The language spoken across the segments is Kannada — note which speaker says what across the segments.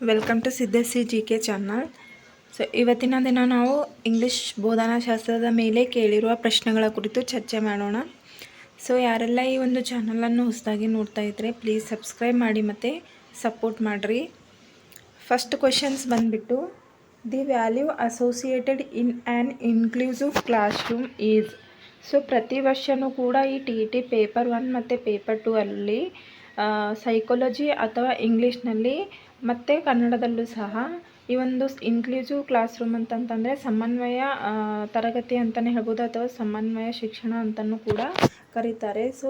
Speaker 1: Welcome to Siddhashree G K channel. So ಇವತ್ತಿನ ದಿನ ನಾವು ಇಂಗ್ಲೀಷ್ ಬೋಧನಾಶಾಸ್ತ್ರದ ಮೇಲೆ ಕೇಳಿರುವ ಪ್ರಶ್ನೆಗಳ ಕುರಿತು ಚರ್ಚೆ ಮಾಡೋಣ. ಸೊ ಯಾರೆಲ್ಲ ಈ ಒಂದು ಚಾನಲನ್ನು ಹೊಸದಾಗಿ ನೋಡ್ತಾ ಇದ್ದರೆ ಪ್ಲೀಸ್ ಸಬ್ಸ್ಕ್ರೈಬ್ ಮಾಡಿ ಮತ್ತು ಸಪೋರ್ಟ್ ಮಾಡಿರಿ. ಫಸ್ಟ್ ಕ್ವೆಶನ್ಸ್ ಬಂದುಬಿಟ್ಟು, the value associated in an inclusive class room is. So ಪ್ರತಿ ವರ್ಷವೂ ಕೂಡ ಈ ಟಿ ಪೇಪರ್ 1 ಮತ್ತು ಪೇಪರ್ 2 ಅಲ್ಲಿ ಸೈಕಾಲಜಿ ಅಥವಾ ಇಂಗ್ಲೀಷ್ನಲ್ಲಿ ಮತ್ತು ಕನ್ನಡದಲ್ಲೂ ಸಹ ಈ ಒಂದು ಇನ್ಕ್ಲೂಸಿವ್ ಕ್ಲಾಸ್ ರೂಮ್ ಅಂತಂತಂದರೆ ಸಮನ್ವಯ ತರಗತಿ ಅಂತಲೇ ಹೇಳ್ಬೋದು, ಅಥವಾ ಸಮನ್ವಯ ಶಿಕ್ಷಣ ಅಂತಲೂ ಕೂಡ ಕರೀತಾರೆ. ಸೊ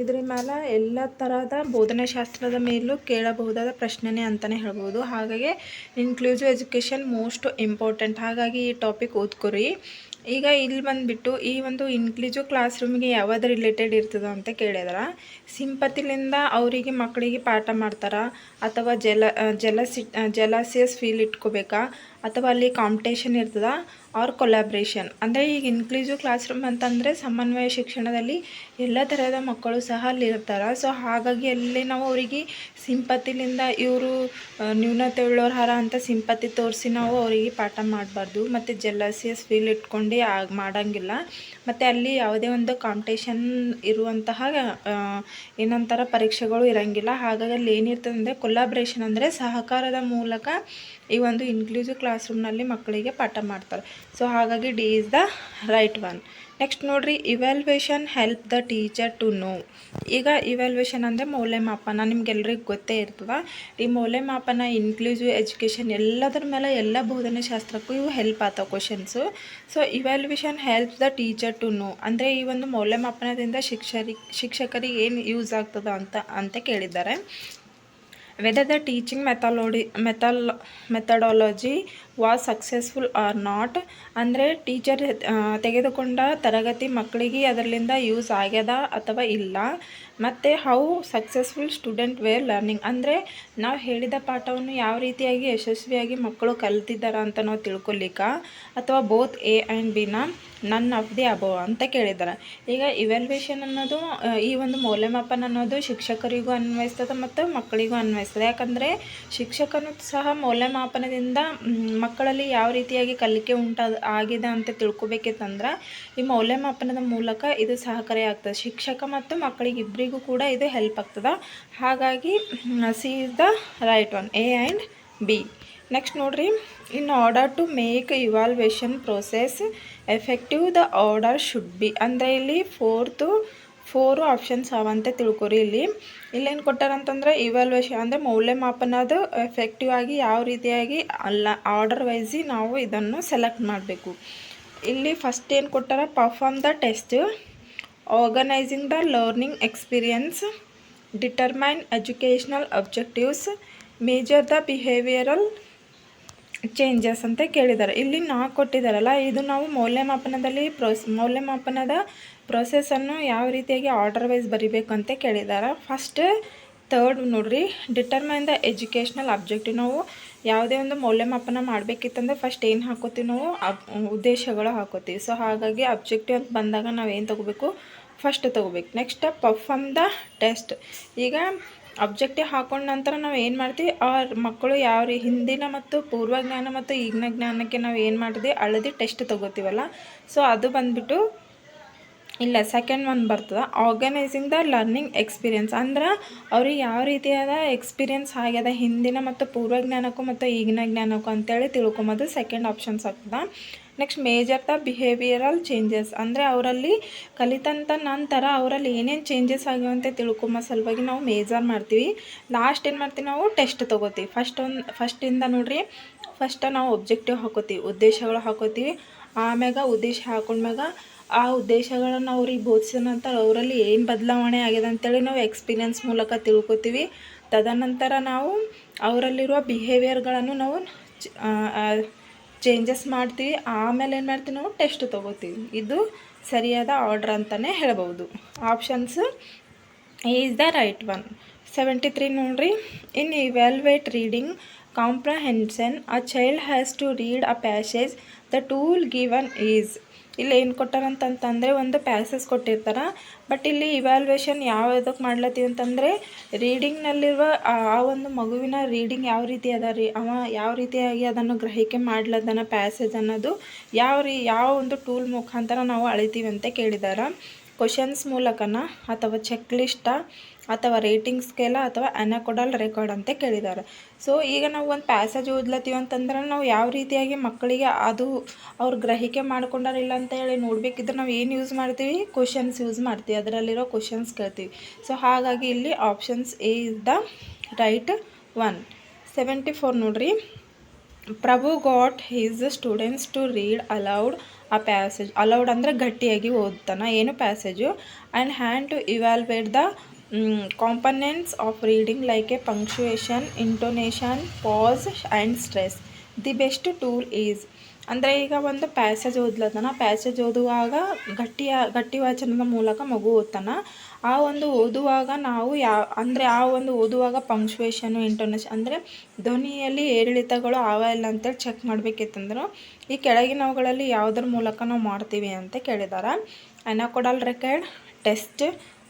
Speaker 1: ಇದ್ರ ಮೇಲೆ ಎಲ್ಲ ಥರದ ಬೋಧನಾಶಾಸ್ತ್ರದ ಮೇಲೂ ಕೇಳಬಹುದಾದ ಪ್ರಶ್ನೆನೇ ಅಂತಲೇ ಹೇಳ್ಬೋದು. ಹಾಗಾಗಿ ಇನ್ಕ್ಲೂಸಿವ್ ಎಜುಕೇಷನ್ ಮೋಸ್ಟ್ ಇಂಪಾರ್ಟೆಂಟ್. ಹಾಗಾಗಿ ಈ ಟಾಪಿಕ್ ಓದ್ಕೊರಿ. ಈಗ ಇಲ್ಲಿ ಬಂದುಬಿಟ್ಟು ಈ ಒಂದು ಇನ್ಕ್ಲೂಸಿವ್ ಕ್ಲಾಸ್ ರೂಮಿಗೆ ಯಾವ್ದು ರಿಲೇಟೆಡ್ ಇರ್ತದೆ ಅಂತ ಕೇಳಿದ್ರೆ, ಸಿಂಪತಿಲಿಂದ ಅವರಿಗೆ ಮಕ್ಕಳಿಗೆ ಪಾಠ ಮಾಡ್ತಾರಾ, ಅಥವಾ ಜೆಲಸಿಯಸ್ ಫೀಲ್ ಇಟ್ಕೋಬೇಕಾ, ಅಥವಾ ಅಲ್ಲಿ ಕಾಂಪಿಟೇಷನ್ ಇರ್ತದ ಆರ್ ಕೊಲಾಬ್ರೇಷನ್. ಅಂದರೆ ಈಗ ಇನ್ಕ್ಲೂಸಿವ್ ಕ್ಲಾಸ್ ರೂಮ್ ಅಂತಂದರೆ ಸಮನ್ವಯ ಶಿಕ್ಷಣದಲ್ಲಿ ಎಲ್ಲ ಥರದ ಮಕ್ಕಳು ಸಹ ಅಲ್ಲಿ ಇರ್ತಾರೆ. ಸೊ ಹಾಗಾಗಿ ಅಲ್ಲಿ ನಾವು ಅವರಿಗೆ ಸಿಂಪತಿಲಿಂದ ಇವರು ನ್ಯೂನತೆ ಉಳ್ಳೋರು ಅಂತ ಸಿಂಪತಿ ತೋರಿಸಿ ನಾವು ಅವರಿಗೆ ಪಾಠ ಮಾಡಬಾರ್ದು, ಮತ್ತು ಜೆಲಸಿಯಸ್ ಫೀಲ್ ಇಟ್ಕೊಂಡು ಮಾಡೋಂಗಿಲ್ಲ. ಮತ್ತು ಅಲ್ಲಿ ಯಾವುದೇ ಒಂದು ಕಾಂಪಿಟೇಷನ್ ಇರುವಂತಹ ಏನಂತಾರೆ ಪರೀಕ್ಷೆಗಳು ಇರೋಂಗಿಲ್ಲ. ಹಾಗಾಗಿ ಅಲ್ಲಿ ಏನಿರ್ತದೆ ಅಂದರೆ ಕೊಲಾಬ್ರೇಷನ್ ಅಂದರೆ ಸಹಕಾರದ ಮೂಲಕ ಈ ಒಂದು ಇನ್ಕ್ಲೂಸಿವ್ ಕ್ಲಾಸ್ ರೂಮ್ನಲ್ಲಿ ಮಕ್ಕಳಿಗೆ ಪಾಠ ಮಾಡ್ತಾರೆ. ಸೊ ಹಾಗಾಗಿ D is the right one. Next ನೋಡಿರಿ, evaluation help the teacher to know. ಈಗ ಇವ್ಯಾಲ್ಯೂಯೇಷನ್ ಅಂದರೆ ಮೌಲ್ಯಮಾಪನ, ನಿಮ್ಗೆಲ್ರಿಗೂ ಗೊತ್ತೇ ಇರ್ತದೆ. ಈ ಮೌಲ್ಯಮಾಪನ ಇನ್ಕ್ಲೂಸಿವ್ ಎಜುಕೇಷನ್ ಎಲ್ಲದರ ಮೇಲೆ ಎಲ್ಲ ಬೋಧನಾಶಾಸ್ತ್ರಕ್ಕೂ ಇವು ಹೆಲ್ಪ್ ಆಗ್ತಾವೆ questions. So evaluation helps the teacher to know ಅಂದರೆ ಈ ಒಂದು ಮೌಲ್ಯಮಾಪನದಿಂದ ಶಿಕ್ಷಕರಿಗೆ ಏನು ಯೂಸ್ ಆಗ್ತದೆ ಅಂತ ಕೇಳಿದ್ದಾರೆ. Whether the teaching methodology was successful or not. ಅಂದರೆ ಟೀಚರ್ ತೆಗೆದುಕೊಂಡ ತರಗತಿ ಮಕ್ಕಳಿಗೆ ಅದರಿಂದ ಯೂಸ್ ಆಗ್ಯದ ಅಥವಾ ಇಲ್ಲ. ಮತ್ತು how successful student were learning ಅಂದರೆ ನಾವು ಹೇಳಿದ ಪಾಠವನ್ನು ಯಾವ ರೀತಿಯಾಗಿ ಯಶಸ್ವಿಯಾಗಿ ಮಕ್ಕಳು ಕಲ್ತಿದ್ದಾರೆ ಅಂತ ನಾವು ತಿಳ್ಕೊಲಿಕ್ಕೆ, ಅಥವಾ both A and ಬಿನ none of the above ಅಂತ ಕೇಳಿದ್ದಾರೆ. ಈಗ ಇವ್ಯಾಲ್ಯೂಯೇಷನ್ ಅನ್ನೋದು ಈ ಒಂದು ಮೌಲ್ಯಮಾಪನ ಅನ್ನೋದು ಶಿಕ್ಷಕರಿಗೂ ಅನ್ವಯಿಸ್ತದೆ ಮತ್ತು ಮಕ್ಕಳಿಗೂ ಅನ್ವಯಿಸ್ತದೆ. ಯಾಕಂದರೆ ಶಿಕ್ಷಕನು ಸಹ ಮೌಲ್ಯಮಾಪನದಿಂದ ಮಕ್ಕಳಲ್ಲಿ ಯಾವ ರೀತಿಯಾಗಿ ಕಲಿಕೆ ಆಗಿದೆ ಅಂತ ತಿಳ್ಕೊಬೇಕಿತ್ತಂದ್ರೆ ಈ ಮೌಲ್ಯಮಾಪನದ ಮೂಲಕ ಇದು ಸಹಕಾರಿ ಆಗ್ತದೆ. ಶಿಕ್ಷಕ ಮತ್ತು ಮಕ್ಕಳಿಗೆ ಇಬ್ಬರಿಗೂ ಕೂಡ ಇದು ಹೆಲ್ಪ್ ಆಗ್ತದೆ. ಹಾಗಾಗಿ C is the right one, A and B. Next ನೋಡಿರಿ, in order to make evaluation process effective the order should be. ಅಂದರೆ ಇಲ್ಲಿ ಫೋರು ಆಪ್ಷನ್ಸ್ ಅವಂತೆ ತಿಳ್ಕೊರಿ. ಇಲ್ಲೇನು ಕೊಟ್ಟಾರಂತಂದರೆ ಇವ್ಯಾಲ್ಯೂಯೇಷನ್ ಅಂದರೆ ಮೌಲ್ಯಮಾಪನದ ಎಫೆಕ್ಟಿವ್ ಆಗಿ ಯಾವ ರೀತಿಯಾಗಿ ಅಲ್ಲ ಆರ್ಡರ್ ವೈಸಿ ನಾವು ಇದನ್ನು ಸೆಲೆಕ್ಟ್ ಮಾಡಬೇಕು. ಇಲ್ಲಿ ಫಸ್ಟ್ ಏನು ಕೊಟ್ಟಾರ, perform the test, organizing the learning experience, determine educational objectives, measure the behavioural changes ಅಂತ ಕೇಳಿದ್ದಾರೆ. ಇಲ್ಲಿ 4 ಕೊಟ್ಟಿದ್ದಾರಲ್ಲ, ಇದು ನಾವು ಮೌಲ್ಯಮಾಪನದಲ್ಲಿ ಮೌಲ್ಯಮಾಪನದ ಪ್ರೊಸೆಸನ್ನು ಯಾವ ರೀತಿಯಾಗಿ ಆರ್ಡರ್ ವೈಸ್ ಬರಿಬೇಕು ಅಂತ ಕೇಳಿದ್ದಾರೆ. ಫಸ್ಟ್ ಥರ್ಡ್ ನೋಡ್ರಿ, ಡಿಟರ್ಮೈನ್ ದ ಎಜುಕೇಷ್ನಲ್ ಅಬ್ಜೆಕ್ಟಿವ್. ನಾವು ಯಾವುದೇ ಒಂದು ಮೌಲ್ಯಮಾಪನ ಮಾಡಬೇಕಿತ್ತಂದ್ರೆ ಫಸ್ಟ್ ಏನು ಹಾಕೋತೀವಿ, ನಾವು ಉದ್ದೇಶಗಳು ಹಾಕೋತೀವಿ. ಸೊ ಹಾಗಾಗಿ ಅಬ್ಜೆಕ್ಟಿವ್ ಅಂತ ಬಂದಾಗ ನಾವು ಏನು ತೊಗೋಬೇಕು, ಫಸ್ಟ್ ತೊಗೋಬೇಕು. Next perform the test. ಈಗ ಅಬ್ಜೆಕ್ಟಿವ್ ಹಾಕೊಂಡ ನಂತರ ನಾವು ಏನು ಮಾಡ್ತೀವಿ, ಆ ಮಕ್ಕಳು ಹಿಂದಿನ ಮತ್ತು ಪೂರ್ವಜ್ಞಾನ ಮತ್ತು ಈಗಿನ ಜ್ಞಾನಕ್ಕೆ ನಾವು ಏನು ಮಾಡಿದ್ವಿ, ಅಳದಿ ಟೆಸ್ಟ್ ತೊಗೋತೀವಲ್ಲ. ಸೊ ಅದು ಬಂದುಬಿಟ್ಟು ಇಲ್ಲ ಸೆಕೆಂಡ್ ಒನ್ ಬರ್ತದೆ, ಆರ್ಗನೈಸಿಂಗ್ ದ ಲರ್ನಿಂಗ್ ಎಕ್ಸ್ಪೀರಿಯನ್ಸ್. ಅಂದ್ರೆ ಅವ್ರಿಗೆ ಯಾವ ರೀತಿಯಾದ ಎಕ್ಸ್ಪೀರಿಯನ್ಸ್ ಆಗ್ಯದ ಹಿಂದಿನ ಮತ್ತು ಪೂರ್ವಜ್ಞಾನಕ್ಕೂ ಮತ್ತು ಈಗಿನ ಜ್ಞಾನಕ್ಕೂ ಅಂತೇಳಿ ತಿಳ್ಕೊಂಬೋದು ಸೆಕೆಂಡ್ ಆಪ್ಷನ್ಸ್ ಆಗ್ತದೆ. Next major the behavioural changes. ಅಂದರೆ ಅವರಲ್ಲಿ ಕಲಿತಂಥ ನಂತರ ಅವರಲ್ಲಿ ಏನೇನು ಚೇಂಜಸ್ ಆಗ್ಯಾವಂತೆ ತಿಳ್ಕೊಂಬ ಸಲುವಾಗಿ ನಾವು ಮೇಜರ್ ಮಾಡ್ತೀವಿ. ಲಾಸ್ಟ್ ಏನು ಮಾಡ್ತೀವಿ, ನಾವು ಟೆಸ್ಟ್ ತೊಗೋತೀವಿ. ಫಸ್ಟಿಂದ ನೋಡ್ರಿ, ಫಸ್ಟ್ ನಾವು ಒಬ್ಜೆಕ್ಟಿವ್ ಹಾಕೋತೀವಿ, ಉದ್ದೇಶಗಳು ಹಾಕೋತೀವಿ. ಆಮ್ಯಾಗ ಉದ್ದೇಶ ಹಾಕೊಂಡ್ಮ್ಯಾಗ ಆ ಉದ್ದೇಶಗಳನ್ನು ಅವ್ರಿಗೆ ಬೋಧಿಸಿದ ನಂತರ ಅವರಲ್ಲಿ ಏನು ಬದಲಾವಣೆ ಆಗಿದೆ ಅಂತೇಳಿ ನಾವು ಎಕ್ಸ್ಪೀರಿಯನ್ಸ್ ಮೂಲಕ ತಿಳ್ಕೊತೀವಿ. ತದನಂತರ ನಾವು ಅವರಲ್ಲಿರುವ ಬಿಹೇವಿಯರ್ಗಳನ್ನು ನಾವು ಚೇಂಜಸ್ ಮಾಡ್ತೀವಿ. ಆಮೇಲೆ ಏನು ಮಾಡ್ತೀವಿ, ನಾವು ಟೆಸ್ಟ್ ತೊಗೋತೀವಿ. ಇದು ಸರಿಯಾದ ಆರ್ಡ್ರ್ ಅಂತಲೇ ಹೇಳ್ಬೋದು. Options is the right one. 73 ನೋಡ್ರಿ, in evaluate reading comprehension a child has to read a passage the tool given is. ಇಲ್ಲಿ ಏನು ಕೊಟ್ಟಾರಂತಂತಂದರೆ ಒಂದು ಪ್ಯಾಸೇಜ್ ಕೊಟ್ಟಿರ್ತಾರೆ. ಬಟ್ ಇಲ್ಲಿ ಇವ್ಯಾಲ್ಯೂಯೇಷನ್ ಯಾವುದಕ್ಕೆ ಮಾಡ್ಲತ್ತೀವಿ ಅಂತಂದರೆ ರೀಡಿಂಗ್ನಲ್ಲಿರುವ ಆ ಒಂದು ಮಗುವಿನ ರೀಡಿಂಗ್ ಯಾವ ರೀತಿ ಅದ ರೀ, ಅವ ಯಾವ ರೀತಿಯಾಗಿ ಅದನ್ನು ಗ್ರಹಿಕೆ ಮಾಡ್ಲದನ ಪ್ಯಾಸೇಜ್ ಅನ್ನೋದು ಯಾವ ಒಂದು ಟೂಲ್ ಮುಖಾಂತರ ನಾವು ಅಳಿತೀವಿ ಅಂತ ಕೇಳಿದಾರೆ. ಕ್ವಶನ್ಸ್ ಮೂಲಕನ ಅಥವಾ ಚೆಕ್ ಲಿಸ್ಟಾ ಅಥವಾ ರೇಟಿಂಗ್ ಸ್ಕೇಲ ಅಥವಾ ಅನಾಕೊಡಲ್ ರೆಕಾರ್ಡ್ ಅಂತ ಕೇಳಿದ್ದಾರೆ. ಸೊ ಈಗ ನಾವು ಒಂದು ಪ್ಯಾಸೇಜ್ ಓದ್ಲತ್ತೀವಿ ಅಂತಂದ್ರೆ ನಾವು ಯಾವ ರೀತಿಯಾಗಿ ಮಕ್ಕಳಿಗೆ ಅದು ಅವ್ರು ಗ್ರಹಿಕೆ ಮಾಡ್ಕೊಂಡಾರಿಲ್ಲ ಅಂತ ಹೇಳಿ ನೋಡಬೇಕಿದ್ರೆ ನಾವು ಏನು ಯೂಸ್ ಮಾಡ್ತೀವಿ, ಕ್ವಶನ್ಸ್ ಯೂಸ್ ಮಾಡ್ತೀವಿ, ಅದರಲ್ಲಿರೋ ಕ್ವಶನ್ಸ್ ಕೇಳ್ತೀವಿ. ಸೊ ಹಾಗಾಗಿ ಇಲ್ಲಿ options A is the right one. 74 ನೋಡ್ರಿ. Prabhu got his students to read aloud a passage. Aloud ಅಂದರೆ ಗಟ್ಟಿಯಾಗಿ ಓದ್ತಾನೆ ಏನು passage. And hand to evaluate the components of reading like a punctuation, intonation, pause and stress. The best tool is ಅಂದರೆ ಈಗ ಒಂದು ಪ್ಯಾಸೇಜ್ ಓದ್ಲತ್ತಾನ, ಪ್ಯಾಸೇಜ್ ಓದುವಾಗ ಗಟ್ಟಿ ವಾಚನದ ಮೂಲಕ ಮಗು ಓದ್ತಾನ. ಆ ಒಂದು ಓದುವಾಗ ನಾವು ಆ ಒಂದು ಓದುವಾಗ ಪಂಕ್ಚುಯೇಷನು, ಇಂಟೋನೇಷನ್ ಅಂದರೆ ಧ್ವನಿಯಲ್ಲಿ ಏರಿಳಿತಗಳು ಆವ ಇಲ್ಲ ಅಂತೇಳಿ ಚೆಕ್ ಮಾಡಬೇಕಿತ್ತಂದ್ರೆ ಈ ಕೆಳಗಿನವುಗಳಲ್ಲಿ ಯಾವುದರ ಮೂಲಕ ನಾವು ಮಾಡ್ತೀವಿ ಅಂತ ಕೇಳಿದ್ದಾರೆ. ಅನಾಕೊಡಲ್ ರೆಕಾರ್ಡ್, ಟೆಸ್ಟ್,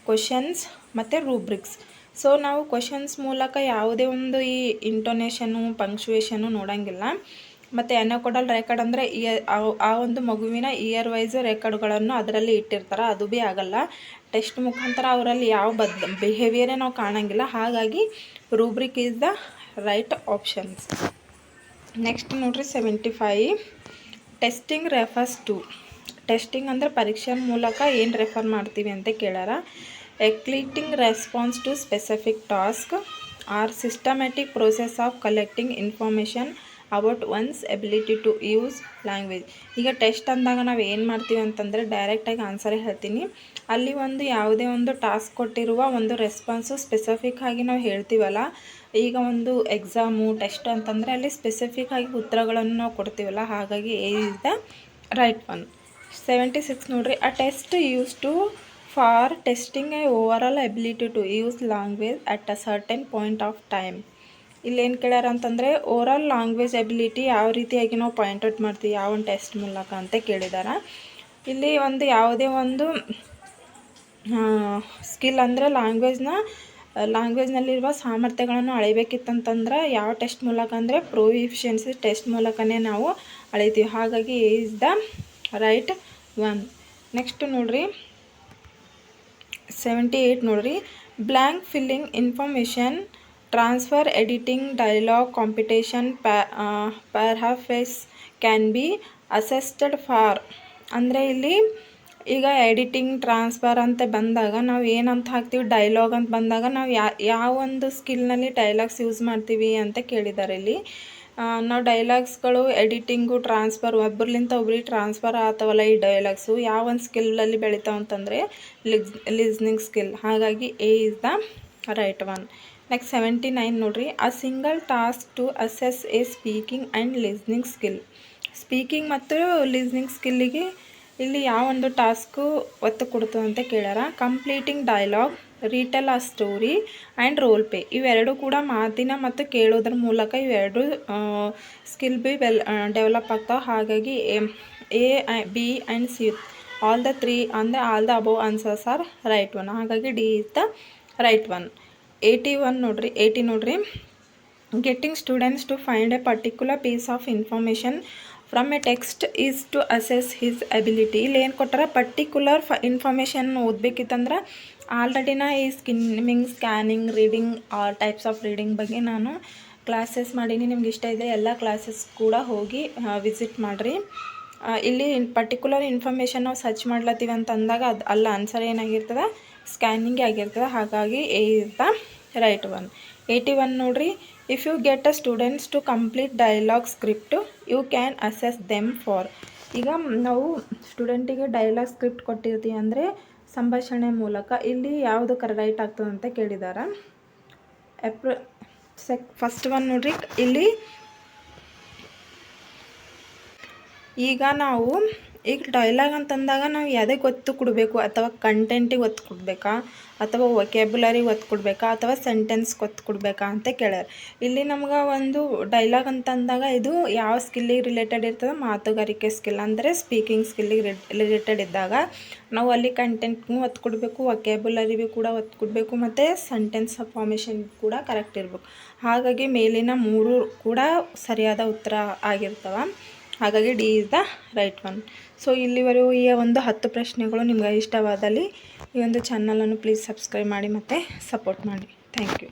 Speaker 1: ಕ್ವಶನ್ಸ್ ಮತ್ತು ರೂಬ್ರಿಕ್ಸ್. ಸೊ ನಾವು ಕ್ವಶನ್ಸ್ ಮೂಲಕ ಯಾವುದೇ ಒಂದು ಈ ಇಂಟೋನೇಷನು, ಪಂಕ್ಚುಯೇಷನು ನೋಡೋಂಗಿಲ್ಲ. ಮತ್ತು ಅನಾಕೊಡಲ್ ರೆಕಾರ್ಡ್ ಅಂದರೆ ಆ ಒಂದು ಮಗುವಿನ ಇಯರ್ ವೈಸ್ ರೆಕಾರ್ಡ್ಗಳನ್ನು ಅದರಲ್ಲಿ ಇಟ್ಟಿರ್ತಾರೆ, ಅದು ಭೀ ಆಗಲ್ಲ. ಟೆಸ್ಟ್ ಮುಖಾಂತರ ಅವರಲ್ಲಿ ಯಾವ ಬಿಹೇವಿಯರೇ ನಾವು ಕಾಣೋಂಗಿಲ್ಲ. ಹಾಗಾಗಿ ರೂಬ್ರಿಕ್ is the right options. Next ನೋಡ್ರಿ 75. Testing refers to. ಟೆಸ್ಟಿಂಗ್ ಅಂದರೆ ಪರೀಕ್ಷೆ ಮೂಲಕ ಏನು ರೆಫರ್ ಮಾಡ್ತೀವಿ ಅಂತ ಕೇಳ್ಯಾರ. Eliciting response to specific task or systematic process of collecting information about one's ability to use language. ಈಗ ಟೆಸ್ಟ್ ಅಂದಾಗ ನಾವು ಏನು ಮಾಡ್ತೀವಿ ಅಂತಂದರೆ ಡೈರೆಕ್ಟಾಗಿ ಆನ್ಸರೇ ಹೇಳ್ತೀನಿ. ಅಲ್ಲಿ ಒಂದು ಯಾವುದೇ ಒಂದು ಟಾಸ್ಕ್ ಕೊಟ್ಟಿರುವ ಒಂದು ರೆಸ್ಪಾನ್ಸು ಸ್ಪೆಸಿಫಿಕ್ ಆಗಿ ನಾವು ಹೇಳ್ತೀವಲ್ಲ. ಈಗ ಒಂದು ಎಕ್ಸಾಮು ಟೆಸ್ಟ್ ಅಂತಂದರೆ ಅಲ್ಲಿ ಸ್ಪೆಸಿಫಿಕ್ ಆಗಿ ಉತ್ತರಗಳನ್ನು ನಾವು ಕೊಡ್ತೀವಲ್ಲ. ಹಾಗಾಗಿ A is the right one. 76 ನೋಡ್ರಿ. A test use to for testing a overall ability to use language at a certain point of time. ಇಲ್ಲೇನು ಕೇಳ್ಯಾರ ಅಂತಂದರೆ ಓವರಾಲ್ ಲ್ಯಾಂಗ್ವೇಜ್ ಎಬಿಲಿಟಿ ಯಾವ ರೀತಿಯಾಗಿ ನಾವು ಪಾಯಿಂಟ್ ಔಟ್ ಮಾಡ್ತೀವಿ ಯಾವ ಒಂದು ಟೆಸ್ಟ್ ಮೂಲಕ ಅಂತ ಕೇಳಿದ್ದಾರೆ. ಇಲ್ಲಿ ಒಂದು ಯಾವುದೇ ಒಂದು ಸ್ಕಿಲ್ ಅಂದರೆ ಲ್ಯಾಂಗ್ವೇಜ್ನಲ್ಲಿರುವ ಸಾಮರ್ಥ್ಯಗಳನ್ನು ಅಳಿಬೇಕಿತ್ತಂತಂದ್ರೆ ಯಾವ ಟೆಸ್ಟ್ ಮೂಲಕ ಅಂದರೆ ಪ್ರೊಫಿಷಿಯನ್ಸಿ ಟೆಸ್ಟ್ ಮೂಲಕನೇ ನಾವು ಅಳಿತೀವಿ. ಹಾಗಾಗಿ A is the right one. Next ನೋಡ್ರಿ 78 ನೋಡ್ರಿ. Blank filling information, transfer, editing, dialogue, competition, paraphrase can be assessed for. ಅಂದರೆ ಇಲ್ಲಿ ಈಗ ಎಡಿಟಿಂಗ್, ಟ್ರಾನ್ಸ್ಫರ್ ಅಂತ ಬಂದಾಗ ನಾವು ಏನಂತ ಹಾಕ್ತೀವಿ, ಡೈಲಾಗ್ ಅಂತ ಬಂದಾಗ ನಾವು ಯಾವ ಒಂದು ಸ್ಕಿಲ್ನಲ್ಲಿ ಡೈಲಾಗ್ಸ್ ಯೂಸ್ ಮಾಡ್ತೀವಿ ಅಂತ ಕೇಳಿದ್ದಾರೆ. ಇಲ್ಲಿ ನಾವು ಡೈಲಾಗ್ಸ್ಗಳು ಎಡಿಟಿಂಗು, ಟ್ರಾನ್ಸ್ಫರ್ ಒಬ್ಬರ್ಲಿಂತ ಒಬ್ರಿಗೆ ಟ್ರಾನ್ಸ್ಫರ್ ಆಗ್ತಾವಲ್ಲ ಈ ಡೈಲಾಗ್ಸು ಯಾವ ಒಂದು ಸ್ಕಿಲ್ಲಲ್ಲಿ ಬೆಳಿತಾವ ಅಂತಂದರೆ ಲಿಸ್ನಿಂಗ್ ಸ್ಕಿಲ್. ಹಾಗಾಗಿ A is the right one. Next 79 ನೋಡ್ರಿ. A single task to assess a speaking and listening skill. Speaking ಮತ್ತು ಲಿಸ್ನಿಂಗ್ ಸ್ಕಿಲ್ಲಿಗೆ ಇಲ್ಲಿ ಯಾವ ಒಂದು ಟಾಸ್ಕು ಒತ್ತು ಕೊಡ್ತದೆ ಅಂತ ಕೇಳ್ಯಾರ. Completing dialogue, retell a story and role play. ಇವೆರಡು ಕೂಡ ಮಾತಿನ ಮತ್ತು ಕೇಳೋದ್ರ ಮೂಲಕ ಇವೆರಡು ಸ್ಕಿಲ್ ಬಿ ಡೆವಲಪ್ ಆಗ್ತಾವೆ. ಹಾಗಾಗಿ A B and C all the 3 ಅಂದರೆ all the above answers are right one. ಹಾಗಾಗಿ D is the right one. 80 ನೋಡ್ರಿ. Getting students to find a particular piece of information from a text is to assess his ability. ಇಲ್ಲಿ ಏನು ಕೊಟ್ಟಾರ, ಪರ್ಟಿಕ್ಯುಲರ್ ಇನ್ಫಾರ್ಮೇಷನ್ ಓದಬೇಕಿತ್ತಂದ್ರೆ ಆಲ್ರೆಡಿನ ಈ skimming, scanning, reading types of reading ಬಗ್ಗೆ ನಾನು ಕ್ಲಾಸಸ್ ಮಾಡೀನಿ. ನಿಮ್ಗೆ ಇಷ್ಟ ಇದೆ ಎಲ್ಲ ಕ್ಲಾಸಸ್ ಕೂಡ ಹೋಗಿ ವಿಸಿಟ್ ಮಾಡಿರಿ. ಇಲ್ಲಿ ಪರ್ಟಿಕ್ಯುಲರ್ ಇನ್ಫಾರ್ಮೇಷನ್ ನಾವು ಸರ್ಚ್ ಮಾಡ್ಲತ್ತೀವಿ ಅಂತ ಅಂದಾಗ ಅಲ್ಲ ಆನ್ಸರ್ ಏನಾಗಿರ್ತದೆ, ಸ್ಕ್ಯಾನಿಂಗ್ ಆಗಿರ್ತದೆ. ಹಾಗಾಗಿ A is the right one. 81 ನೋಡ್ರಿ. If you get a students to complete dialogue script you can assess them for. ಈಗ ನಾವು ಸ್ಟೂಡೆಂಟಿಗೆ ಡೈಲಾಗ್ ಸ್ಕ್ರಿಪ್ಟ್ ಕೊಟ್ಟಿರ್ತೀವಿ ಅಂದರೆ ಸಂಭಾಷಣೆ ಮೂಲಕ ಇಲ್ಲಿ ಯಾವುದು ರೈಟ್ ಆಗ್ತದೆ ಅಂತ ಕೇಳಿದ್ದಾರೆ. ಫಸ್ಟ್ ಒನ್ ನೋಡ್ರಿ. ಇಲ್ಲಿ ಈಗ ನಾವು ಈಗ ಡೈಲಾಗ್ ಅಂತಂದಾಗ ನಾವು ಯಾವುದಕ್ಕೆ ಒತ್ತು ಕೊಡಬೇಕು, ಅಥವಾ ಕಂಟೆಂಟಿಗೆ ಒತ್ತು ಕೊಡಬೇಕಾ, ಅಥವಾ ವೊಕ್ಯಾಬ್ಯುಲರಿಗೆ ಒತ್ತು ಕೊಡಬೇಕಾ, ಅಥವಾ ಸೆಂಟೆನ್ಸ್ಗೆ ಒತ್ತು ಕೊಡಬೇಕಾ ಅಂತ ಕೇಳ್ಯಾರ. ಇಲ್ಲಿ ನಮ್ಗೆ ಒಂದು ಡೈಲಾಗ್ ಅಂತಂದಾಗ ಇದು ಯಾವ ಸ್ಕಿಲ್ಲಿಗೆ ರಿಲೇಟೆಡ್ ಇರ್ತದೆ, ಮಾತುಗಾರಿಕೆ ಸ್ಕಿಲ್ ಅಂದರೆ ಸ್ಪೀಕಿಂಗ್ ಸ್ಕಿಲ್ಲಿಗೆ ರಿಲೇಟೆಡ್ ಇದ್ದಾಗ ನಾವು ಅಲ್ಲಿ ಕಂಟೆಂಟ್ಗೂ ಒತ್ತು ಕೊಡಬೇಕು, ವೊಕ್ಯಾಬ್ಯುಲರಿಗೂ ಕೂಡ ಒತ್ತು ಕೊಡಬೇಕು, ಮತ್ತು ಸೆಂಟೆನ್ಸ್ ಫಾರ್ಮೇಷನ್ ಕೂಡ ಕರೆಕ್ಟ್ ಇರಬೇಕು. ಹಾಗಾಗಿ ಮೇಲಿನ 3 ಕೂಡ ಸರಿಯಾದ ಉತ್ತರ ಆಗಿರ್ತವೆ. ಹಾಗಾಗಿ D is the right one. So ಇಲ್ಲಿವರೆಗೂ ಈ ಒಂದು 10 ಪ್ರಶ್ನೆಗಳು ನಿಮ್ಗೆ ಇಷ್ಟವಾದಲ್ಲಿ ಈ ಒಂದು ಚಾನಲನ್ನು ಪ್ಲೀಸ್ ಸಬ್ಸ್ಕ್ರೈಬ್ ಮಾಡಿ ಮತ್ತು ಸಪೋರ್ಟ್ ಮಾಡಿ. Thank you.